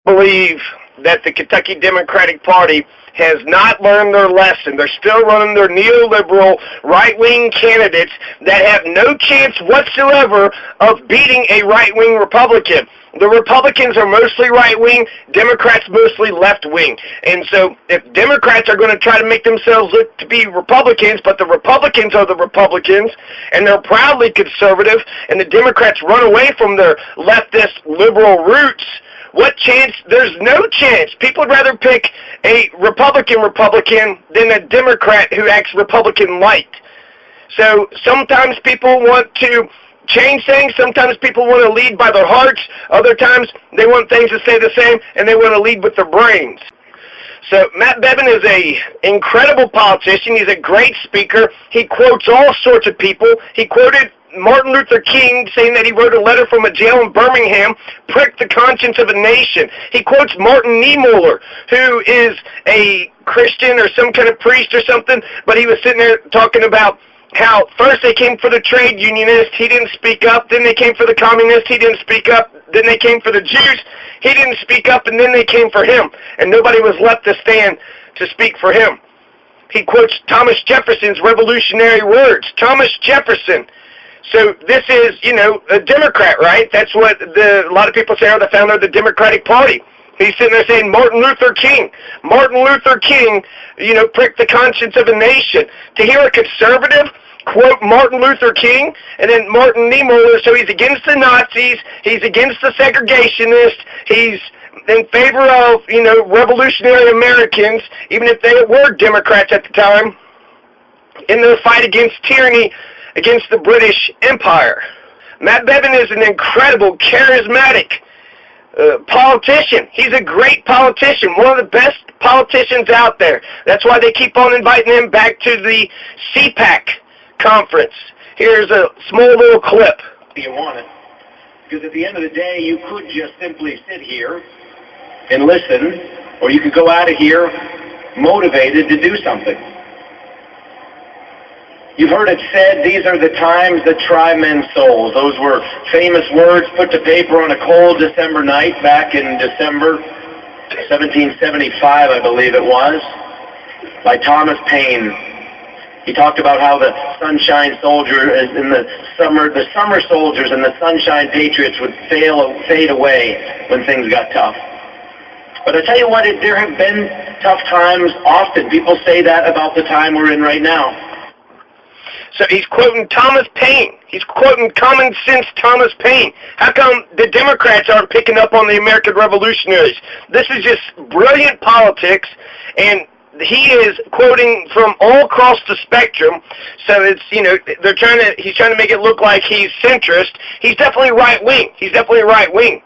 believe that the Kentucky Democratic Party has not learned their lesson. They're still running their neoliberal right-wing candidates that have no chance whatsoever of beating a right-wing Republican. The Republicans are mostly right-wing, Democrats mostly left-wing. And so if Democrats are going to try to make themselves look to be Republicans, but the Republicans are the Republicans, and they're proudly conservative, and the Democrats run away from their leftist liberal roots, what chance? There's no chance. People would rather pick a Republican than a Democrat who acts Republican-like. So sometimes people want to change things. Sometimes people want to lead by their hearts. Other times they want things to stay the same, and they want to lead with their brains. So Matt Bevin is an incredible politician. He's a great speaker. He quotes all sorts of people. He quoted Martin Luther King, saying that he wrote a letter from a jail in Birmingham, pricked the conscience of a nation. He quotes Martin Niemöller, who is a Christian or some kind of priest or something, but he was sitting there talking about how first they came for the trade unionists, he didn't speak up, then they came for the communists, he didn't speak up, then they came for the Jews, he didn't speak up, and then they came for him, and nobody was left to stand to speak for him. He quotes Thomas Jefferson's revolutionary words. Thomas Jefferson. So this is, a Democrat, right? That's what a lot of people say are the founder of the Democratic Party. He's sitting there saying Martin Luther King. Martin Luther King, pricked the conscience of a nation. To hear a conservative quote Martin Luther King and then Martin Niemöller, so he's against the Nazis, he's against the segregationists, he's in favor of, revolutionary Americans, even if they were Democrats at the time, in their fight against tyranny, against the British Empire. Matt Bevin is an incredible, charismatic politician. He's a great politician, one of the best politicians out there. That's why they keep on inviting him back to the CPAC conference. Here's a small little clip. You want it. Because at the end of the day, you could just simply sit here and listen, or you could go out of here motivated to do something. You've heard it said, these are the times that try men's souls. Those were famous words put to paper on a cold December night back in December 1775, I believe it was, by Thomas Paine. He talked about how the sunshine soldier and the summer soldiers and the sunshine patriots would fade away when things got tough. But I tell you what, there have been tough times often. People say that about the time we're in right now. So he's quoting Thomas Paine. He's quoting common sense Thomas Paine. How come the Democrats aren't picking up on the American revolutionaries? This is just brilliant politics, and he is quoting from all across the spectrum. So it's, he's trying to make it look like he's centrist. He's definitely right-wing.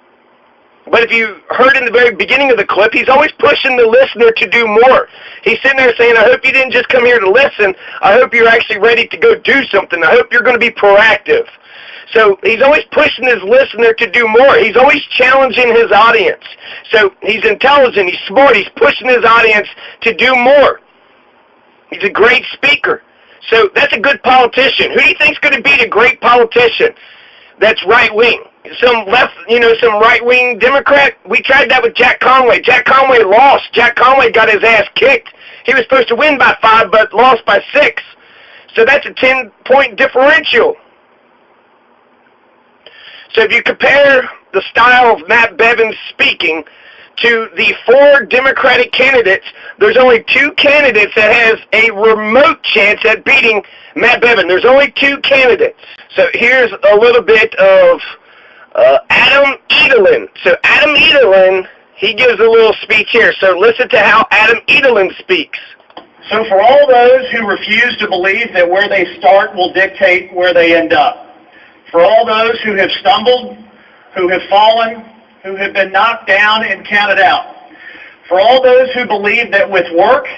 But if you heard in the very beginning of the clip, he's always pushing the listener to do more. He's sitting there saying, I hope you didn't just come here to listen. I hope you're actually ready to go do something. I hope you're going to be proactive. So he's always pushing his listener to do more. He's always challenging his audience. So he's intelligent, he's smart, he's pushing his audience to do more. He's a great speaker. So that's a good politician. Who do you think is going to be a great politician that's right-wing? Some left, some right-wing Democrat? We tried that with Jack Conway. Jack Conway lost. Jack Conway got his ass kicked. He was supposed to win by 5, but lost by 6. So that's a 10-point differential. So if you compare the style of Matt Bevin speaking to the 4 Democratic candidates, there's only 2 candidates that has a remote chance at beating Matt Bevin. There's only 2 candidates. So here's a little bit of Adam Edelin. So Adam Edelin, he gives a little speech here. So listen to how Adam Edelin speaks. So for all those who refuse to believe that where they start will dictate where they end up, for all those who have stumbled, who have fallen, who have been knocked down and counted out, for all those who believe that with work,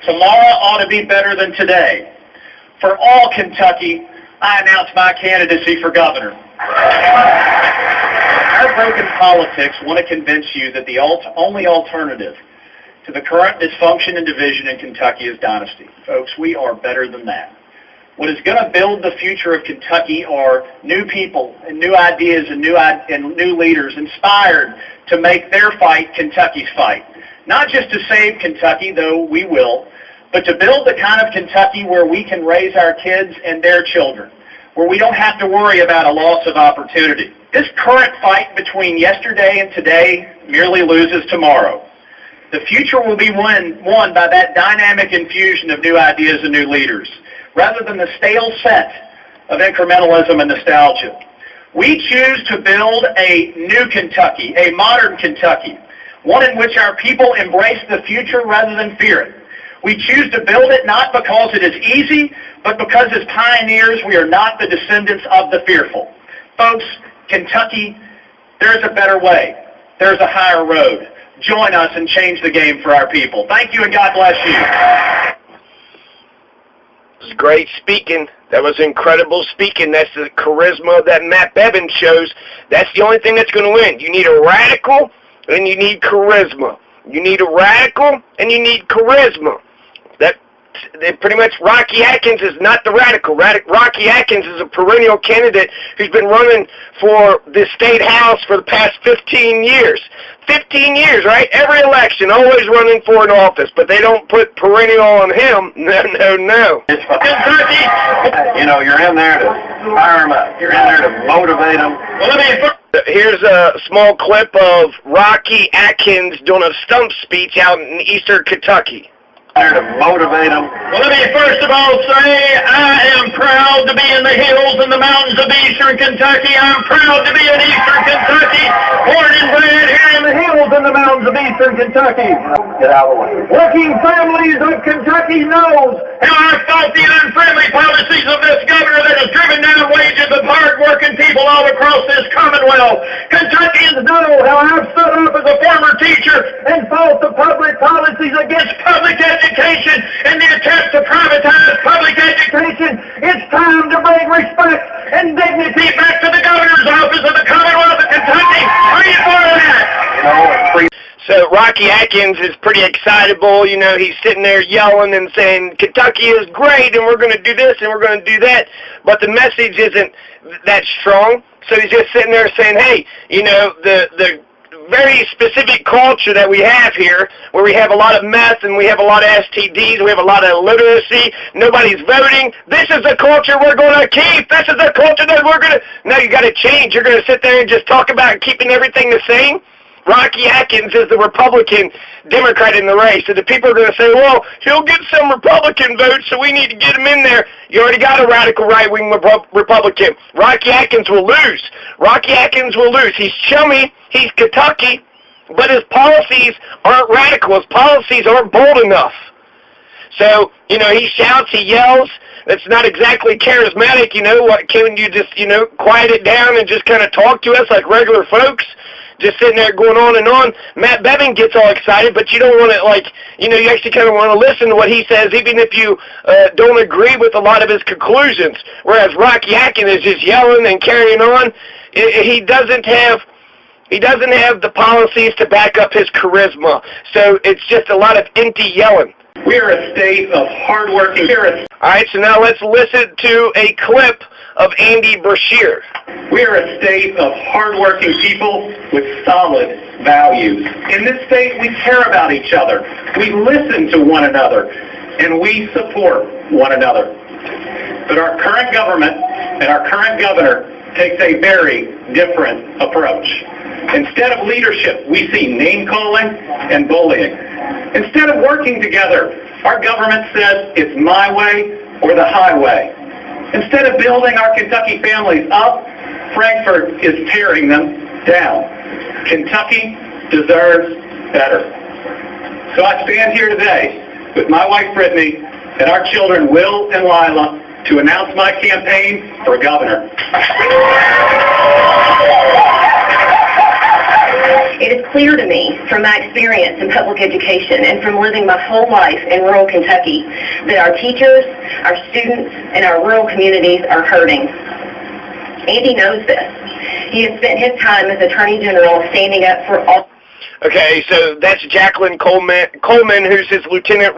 tomorrow ought to be better than today, for all Kentucky, I announce my candidacy for governor. Our broken politics want to convince you that the only alternative to the current dysfunction and division in Kentucky is dynasty. Folks, we are better than that. What is going to build the future of Kentucky are new people and new ideas and new leaders inspired to make their fight Kentucky's fight. Not just to save Kentucky, though we will, but to build the kind of Kentucky where we can raise our kids and their children, where we don't have to worry about a loss of opportunity. This current fight between yesterday and today merely loses tomorrow. The future will be won by that dynamic infusion of new ideas and new leaders, rather than the stale scent of incrementalism and nostalgia. We choose to build a new Kentucky, a modern Kentucky, one in which our people embrace the future rather than fear it. We choose to build it not because it is easy, but because as pioneers we are not the descendants of the fearful. Folks, Kentucky, there is a better way. There's a higher road. Join us and change the game for our people. Thank you and God bless you. It was great speaking. That was incredible speaking. That's the charisma that Matt Bevin shows. That's the only thing that's going to win. You need a radical and you need charisma. You need a radical and you need charisma. Pretty much Rocky Atkins is not the radical. Rocky Atkins is a perennial candidate who's been running for the state house for the past 15 years. 15 years, right? Every election, always running for an office, but they don't put perennial on him. No. Kentucky, you're in there to fire them up. You're in there to motivate them. Here's a small clip of Rocky Atkins doing a stump speech out in eastern Kentucky. To motivate them. Well, let me first of all say I am proud to be in the hills and the mountains of eastern Kentucky. I'm proud to be in eastern Kentucky, born and bred here in the hills and the mountains of eastern Kentucky. Get out of the way. Working families of Kentucky knows how I fought the unfriendly policies of this governor that has driven down wages of hard-working people all across this Commonwealth. Kentuckians know how I've stood up as a former teacher and fought the public policies against public education and the attempt to privatize public education. It's time to bring respect and dignity back to the governor's office of the Commonwealth of Kentucky. Are you for that? So Rocky Atkins is pretty excitable. He's sitting there yelling and saying, Kentucky is great, and we're going to do this, and we're going to do that. But the message isn't that strong. So he's just sitting there saying, hey, the very specific culture that we have here, where we have a lot of meth and we have a lot of STDs, we have a lot of illiteracy, nobody's voting. This is the culture we're going to keep. This is the culture that we're going to... No, you got to change. You're going to sit there and just talk about keeping everything the same? Rocky Atkins is the Republican Democrat in the race. So the people are going to say, well, he'll get some Republican votes, so we need to get him in there. You already got a radical right-wing Republican. Rocky Atkins will lose. Rocky Atkins will lose. He's chummy. He's Kentucky. But his policies aren't radical. His policies aren't bold enough. So, he shouts, he yells. That's not exactly charismatic. Can you just, quiet it down and just kind of talk to us like regular folks? Just sitting there going on and on. Matt Bevin gets all excited, but you don't want to, you actually kind of want to listen to what he says, even if you don't agree with a lot of his conclusions. Whereas Rocky Atkins is just yelling and carrying on. He doesn't have the policies to back up his charisma. So it's just a lot of empty yelling. We're a state of hardworking parents. All right, so now let's listen to a clip of Andy Brashear. We're a state of hardworking people with solid values. In this state, we care about each other. We listen to one another, and we support one another. But our current government and our current governor takes a very different approach. Instead of leadership, we see name-calling and bullying. Instead of working together, our government says it's my way or the highway. Instead of building our Kentucky families up, Frankfurt is tearing them down. Kentucky deserves better. So I stand here today with my wife Brittany and our children Will and Lila to announce my campaign for governor. It is clear to me from my experience in public education and from living my whole life in rural Kentucky that our teachers, our students, and our rural communities are hurting. Andy knows this. He has spent his time as Attorney General standing up for all... Okay, so that's Jacqueline Coleman, who's his lieutenant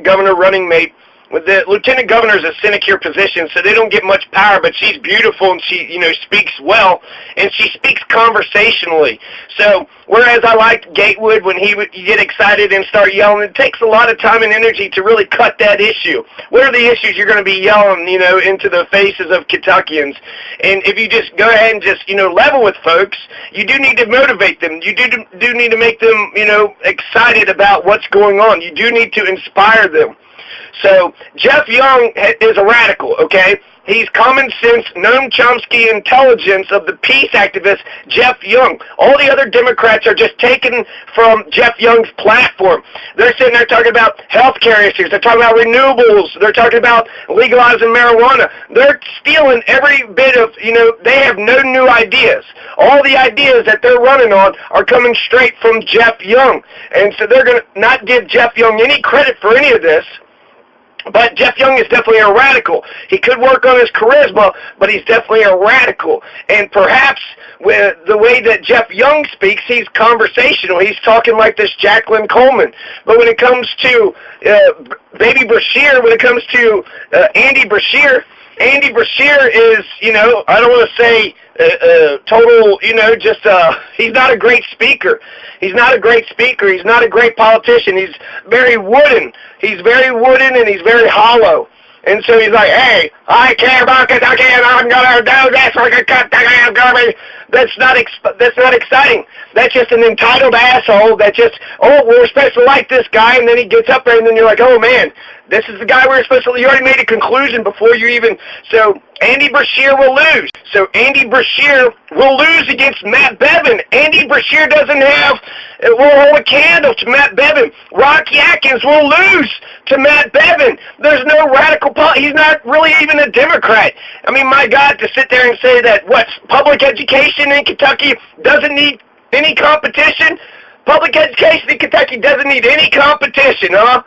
governor running mate. the lieutenant governor is a sinecure position, so they don't get much power, but she's beautiful and she, speaks well, and she speaks conversationally. So whereas I liked Gatewood when he would get excited and start yelling, it takes a lot of time and energy to really cut that issue. What are the issues you're going to be yelling, into the faces of Kentuckians? And if you just go ahead and just, level with folks, you do need to motivate them. You do need to make them, excited about what's going on. You do need to inspire them. So Geoff Young is a radical, okay? He's common sense, Noam Chomsky intelligence of the peace activist Geoff Young. All the other Democrats are just taken from Geoff Young's platform. They're sitting there talking about health care issues. They're talking about renewables. They're talking about legalizing marijuana. They're stealing every bit of, they have no new ideas. All the ideas that they're running on are coming straight from Geoff Young. And so they're going to not give Geoff Young any credit for any of this. But Geoff Young is definitely a radical. He could work on his charisma, but he's definitely a radical. And perhaps with the way that Geoff Young speaks, he's conversational. He's talking like this Jacqueline Coleman. But when it comes to Baby Brashear, when it comes to Andy Brashear is, I don't want to say total, he's not a great speaker. He's not a great speaker. He's not a great politician. He's very wooden. He's very wooden and he's very hollow. And so he's like, hey, I care about Kentucky and I'm going to do this for Kentucky. That's not exciting. That's just an entitled asshole that just, we're supposed to like this guy, and then he gets up there and then you're like, oh man, this is the guy we're supposed to, you already made a conclusion before you even, so Andy Brashear will lose. So Andy Brashear will lose against Matt Bevin. Andy Brashear will hold a candle to Matt Bevin. Rocky Atkins will lose to Matt Bevin. There's no radical, he's not really even a Democrat. I mean, my God, to sit there and say that, public education in Kentucky doesn't need any competition? Public education in Kentucky doesn't need any competition, huh?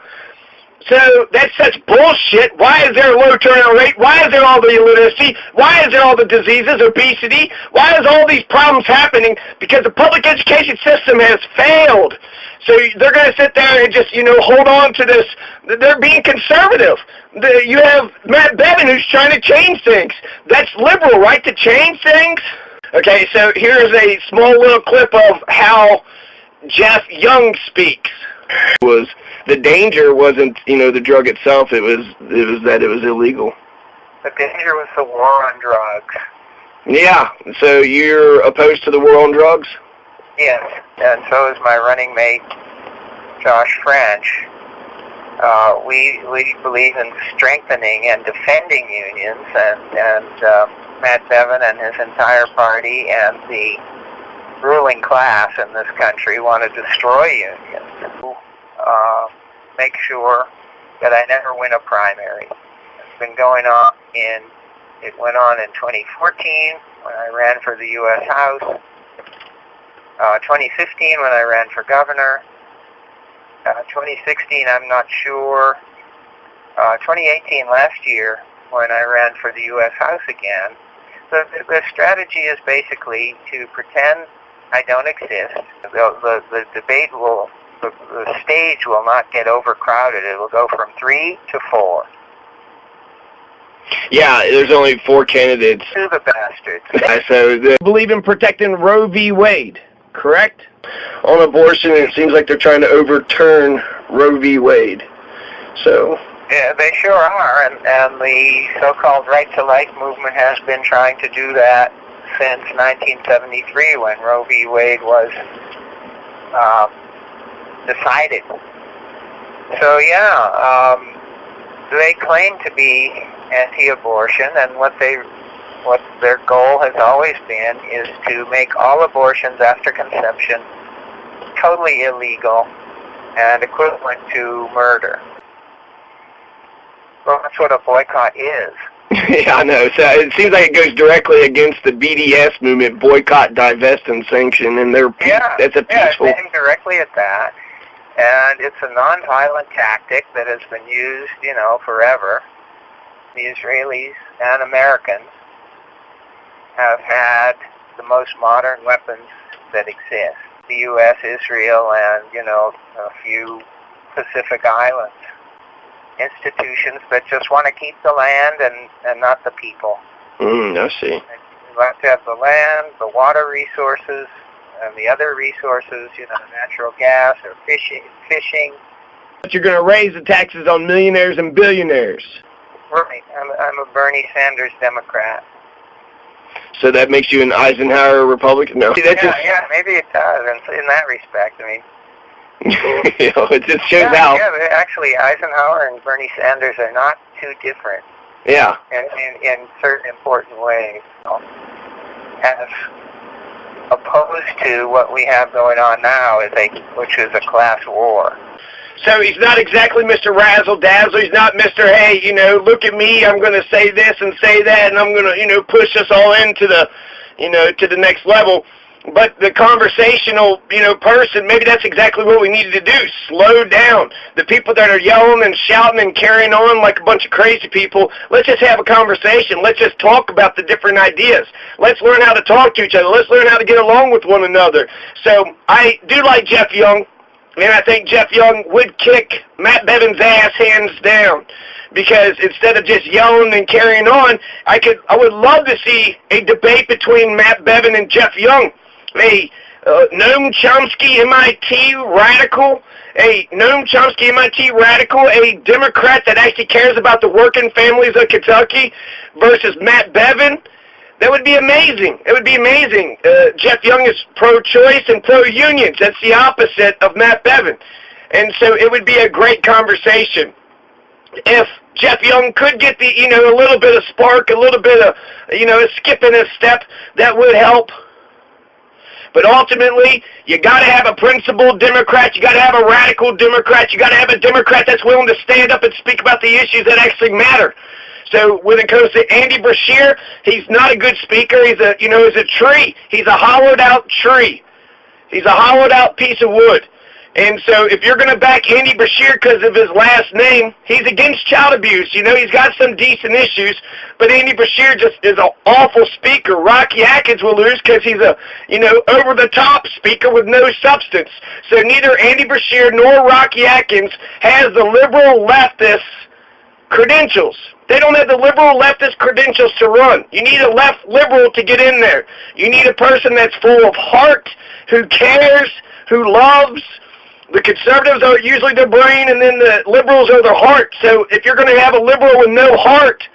So that's such bullshit. Why is there a low turnout rate? Why is there all the illiteracy? Why is there all the diseases, obesity? Why is all these problems happening? Because the public education system has failed. So they're going to sit there and just, hold on to this. They're being conservative. You have Matt Bevin who's trying to change things. That's liberal, right, to change things? Okay, so here's a small little clip of how Geoff Young speaks. The danger wasn't, the drug itself. It was that it was illegal. The danger was the war on drugs. Yeah. So you're opposed to the war on drugs? Yes, and so is my running mate, Josh French. We believe in strengthening and defending unions, and Matt Bevin and his entire party and the ruling class in this country want to destroy unions. Make sure that I never win a primary. It's been going on it went on in 2014 when I ran for the U.S. House, 2015 when I ran for governor, 2016 I'm not sure, 2018 last year when I ran for the U.S. House again. So the strategy is basically to pretend I don't exist. The debate the stage will not get overcrowded. It will go from 3 to 4. Yeah, there's only 4 candidates. To the bastards. So they believe in protecting Roe v. Wade, correct? On abortion, it seems like they're trying to overturn Roe v. Wade. So. Yeah, they sure are, and the so-called right-to-life movement has been trying to do that since 1973 when Roe v. Wade was decided. So yeah, they claim to be anti-abortion, and what their goal has always been is to make all abortions after conception totally illegal and equivalent to murder. Well, that's what a boycott is. Yeah, I know. So it seems like it goes directly against the BDS movement, boycott, divest, and sanction, and that's a peaceful. Yeah, it's aimed directly at that. And it's a non-violent tactic that has been used, forever. The Israelis and Americans have had the most modern weapons that exist. The U.S., Israel, and, a few Pacific islands. institutions that just want to keep the land and not the people. I see. We like to have the land, the water resources, and the other resources, natural gas or fishing. But you're going to raise the taxes on millionaires and billionaires. Right. I'm a Bernie Sanders Democrat. So that makes you an Eisenhower Republican? No. Yeah, maybe it does in that respect. I mean, it just shows how. Yeah, but actually, Eisenhower and Bernie Sanders are not too different. Yeah. In certain important ways, as opposed to what we have going on now, which is a class war. So he's not exactly Mr. Razzle-Dazzle. He's not Mr. Hey, look at me. I'm going to say this and say that, and I'm going to, push us all into the, to the next level. But the conversational, person, maybe that's exactly what we needed to do. Slow down. The people that are yelling and shouting and carrying on like a bunch of crazy people, let's just have a conversation. Let's just talk about the different ideas. Let's learn how to talk to each other. Let's learn how to get along with one another. So I do like Geoff Young. And I think Geoff Young would kick Matt Bevin's ass hands down, because instead of just yelling and carrying on, I would love to see a debate between Matt Bevin and Geoff Young. A Noam Chomsky MIT radical, a Democrat that actually cares about the working families of Kentucky, versus Matt Bevin. That would be amazing. It would be amazing. Geoff Young is pro-choice and pro-unions. That's the opposite of Matt Bevin. And so it would be a great conversation. If Geoff Young could get the, a little bit of spark, a little bit of, a skip in his step, that would help. But ultimately, you got to have a principled Democrat. You got to have a radical Democrat. You got to have a Democrat that's willing to stand up and speak about the issues that actually matter. So when it comes to Andy Beshear, he's not a good speaker. He's a tree. He's a hollowed-out tree. He's a hollowed-out piece of wood. And so if you're going to back Andy Beshear because of his last name, he's against child abuse. He's got some decent issues, but Andy Beshear just is an awful speaker. Rocky Atkins will lose because he's a, over-the-top speaker with no substance. So neither Andy Beshear nor Rocky Atkins has the liberal leftist credentials. They don't have the liberal leftist credentials to run. You need a left liberal to get in there. You need a person that's full of heart, who cares, who loves. The conservatives are usually their brain, and then the liberals are their heart. So if you're going to have a liberal with no heart,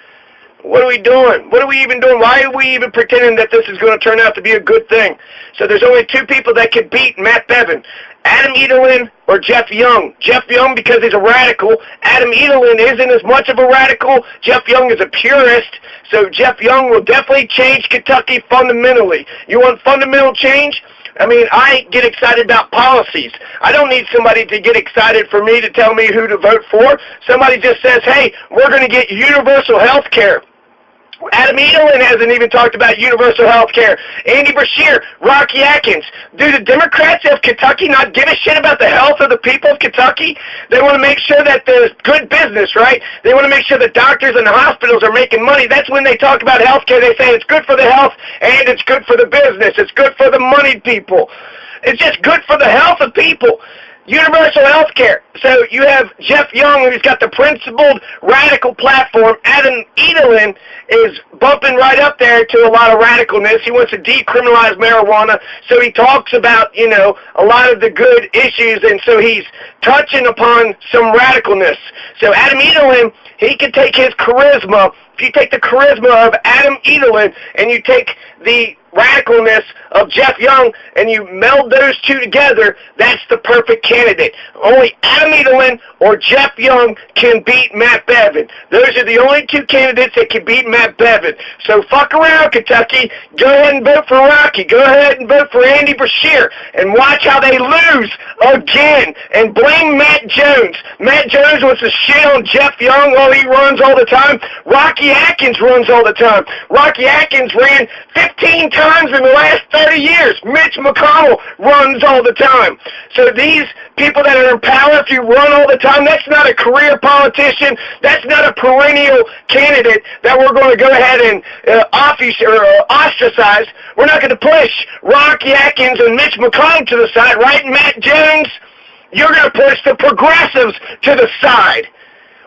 what are we doing? What are we even doing? Why are we even pretending that this is going to turn out to be a good thing? So there's only two people that could beat Matt Bevin: Adam Edelin or Geoff Young. Geoff Young because he's a radical. Adam Edelin isn't as much of a radical. Geoff Young is a purist. So Geoff Young will definitely change Kentucky fundamentally. You want fundamental change? I get excited about policies. I don't need somebody to get excited for me to tell me who to vote for. Somebody just says, hey, we're going to get universal health care. Adam Edelin hasn't even talked about universal health care. Andy Beshear, Rocky Atkins. Do the Democrats of Kentucky not give a shit about the health of the people of Kentucky? They want to make sure that there's good business, right? They want to make sure the doctors and the hospitals are making money. That's when they talk about health care. They say it's good for the health and it's good for the business. It's good for the moneyed people. It's just good for the health of people. Universal health care. So you have Geoff Young, who's got the principled, radical platform. Adam Edelin is bumping right up there to a lot of radicalness. He wants to decriminalize marijuana. So he talks about, a lot of the good issues, and so he's touching upon some radicalness. So Adam Edelin, he can take his charisma. If you take the charisma of Adam Edelin and you take the radicalness of Geoff Young and you meld those two together, that's the perfect candidate. Only Adam Edelin or Geoff Young can beat Matt Bevin. Those are the only two candidates that can beat Matt Bevin. So fuck around, Kentucky. Go ahead and vote for Rocky. Go ahead and vote for Andy Beshear and watch how they lose again. And blame Matt Jones. Matt Jones wants to shit on Geoff Young while he runs all the time. Rocky Atkins runs all the time. Rocky Atkins ran 15 times in the last 30 years. Mitch McConnell runs all the time. So these people that are in power, if you run all the time, that's not a career politician. That's not a perennial candidate that we're going to go ahead and ostracize. We're not going to push Rocky Atkins and Mitch McConnell to the side, right, Matt Jones? You're going to push the progressives to the side.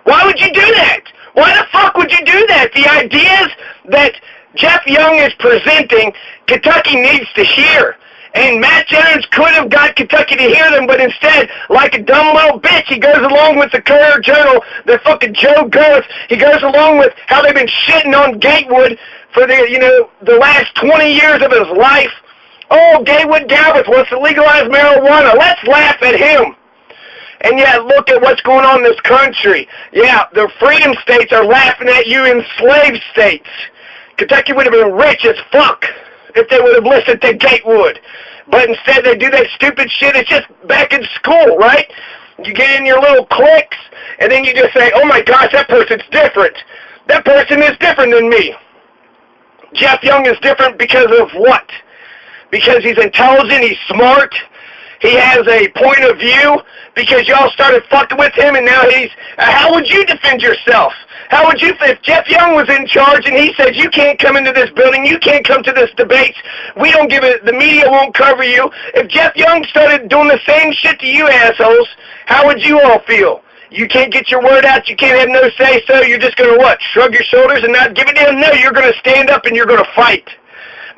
Why would you do that? Why the fuck would you do that? The ideas that Geoff Young is presenting, Kentucky needs to hear. And Matt Jones could have got Kentucky to hear them, but instead, like a dumb little bitch, he goes along with the Courier-Journal, the fucking Joe Goeth. He goes along with how they've been shitting on Gatewood for the last 20 years of his life. Oh, Gatewood Galbraith wants to legalize marijuana. Let's laugh at him. And yet, look at what's going on in this country. Yeah, the freedom states are laughing at you enslaved states. Kentucky would have been rich as fuck if they would have listened to Gatewood. But instead they do that stupid shit. It's just back in school, right? You get in your little cliques, and then you just say, oh my gosh, that person's different. That person is different than me. Geoff Young is different because of what? Because he's intelligent, he's smart, he has a point of view, because y'all started fucking with him, and now he's... how would you defend yourself? How would you... If Geoff Young was in charge and he said, you can't come into this building, you can't come to this debate, we don't give it... the media won't cover you. If Geoff Young started doing the same shit to you assholes, how would you all feel? You can't get your word out, you can't have no say-so, you're just going to what? Shrug your shoulders and not give a damn? No, you're going to stand up and you're going to fight.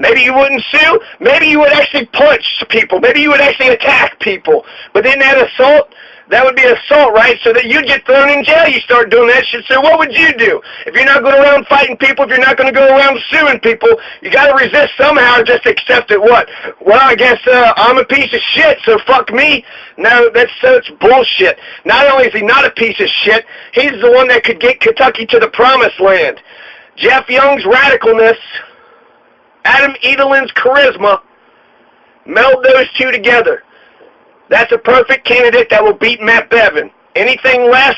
Maybe you wouldn't sue. Maybe you would actually punch people. Maybe you would actually attack people. But then that assault, that would be assault, right? So that you'd get thrown in jail. You start doing that shit. So what would you do? If you're not going around fighting people, if you're not going to go around suing people, you got to resist somehow and just accept it. What? Well, I guess I'm a piece of shit, so fuck me. No, that's such bullshit. Not only is he not a piece of shit, he's the one that could get Kentucky to the promised land. Geoff Young's radicalness, Adam Edelin's charisma, meld those two together. That's a perfect candidate that will beat Matt Bevin. Anything less,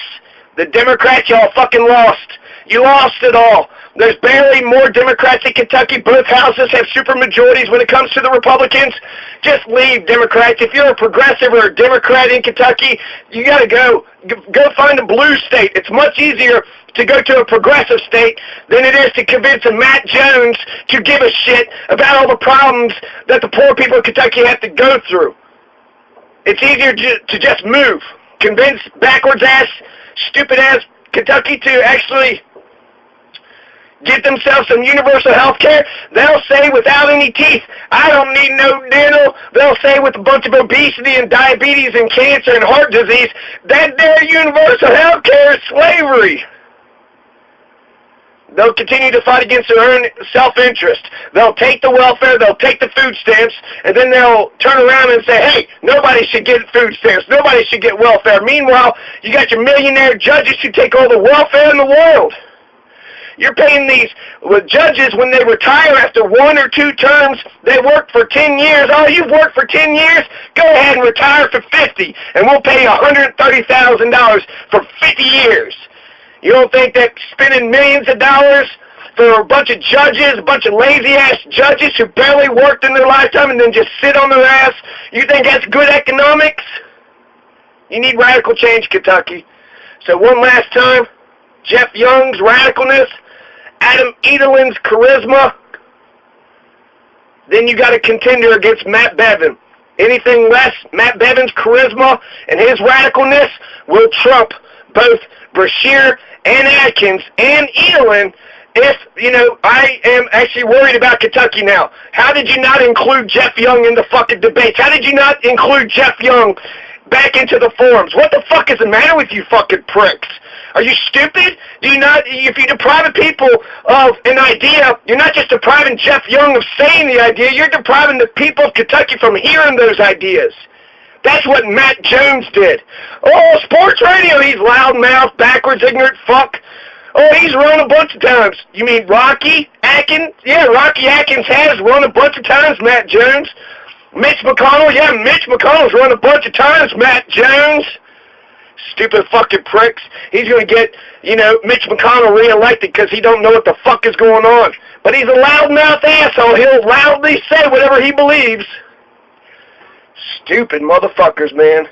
the Democrats, y'all fucking lost. You lost it all. There's barely more Democrats in Kentucky. Both houses have supermajorities when it comes to the Republicans. Just leave, Democrats. If you're a progressive or a Democrat in Kentucky, you got to go. Go find a blue state. It's much easier to go to a progressive state than it is to convince a Matt Jones to give a shit about all the problems that the poor people of Kentucky have to go through. It's easier to just move. Convince backwards-ass, stupid-ass Kentucky to actually get themselves some universal health care. They'll say without any teeth, I don't need no dental. They'll say with a bunch of obesity and diabetes and cancer and heart disease that their universal health care is slavery. They'll continue to fight against their own self-interest. They'll take the welfare, they'll take the food stamps, and then they'll turn around and say, hey, nobody should get food stamps, nobody should get welfare. Meanwhile, you got your millionaire judges who take all the welfare in the world. You're paying these judges when they retire after 1 or 2 terms, they worked for 10 years. Oh, you've worked for 10 years? Go ahead and retire for 50, and we'll pay you $130,000 for 50 years. You don't think that spending millions of dollars for a bunch of judges, a bunch of lazy-ass judges who barely worked in their lifetime and then just sit on their ass, you think that's good economics? You need radical change, Kentucky. So one last time, Geoff Young's radicalness, Adam Edelin's charisma, then you got a contender against Matt Bevin. Anything less, Matt Bevin's charisma and his radicalness will trump both Brashear and Atkins and Edelin. If, I am actually worried about Kentucky now. How did you not include Geoff Young in the fucking debates? How did you not include Geoff Young back into the forums? What the fuck is the matter with you fucking pricks? Are you stupid? Do you not, if you deprive people of an idea, you're not just depriving Geoff Young of saying the idea, you're depriving the people of Kentucky from hearing those ideas. That's what Matt Jones did. Oh, sports radio, he's loudmouth, backwards, ignorant fuck. Oh, he's run a bunch of times. You mean Rocky Atkins? Yeah, Rocky Atkins has run a bunch of times, Matt Jones. Mitch McConnell? Yeah, Mitch McConnell's run a bunch of times, Matt Jones. Stupid fucking pricks. He's going to get, Mitch McConnell reelected because he don't know what the fuck is going on. But he's a loudmouth asshole. He'll loudly say whatever he believes. Stupid motherfuckers, man.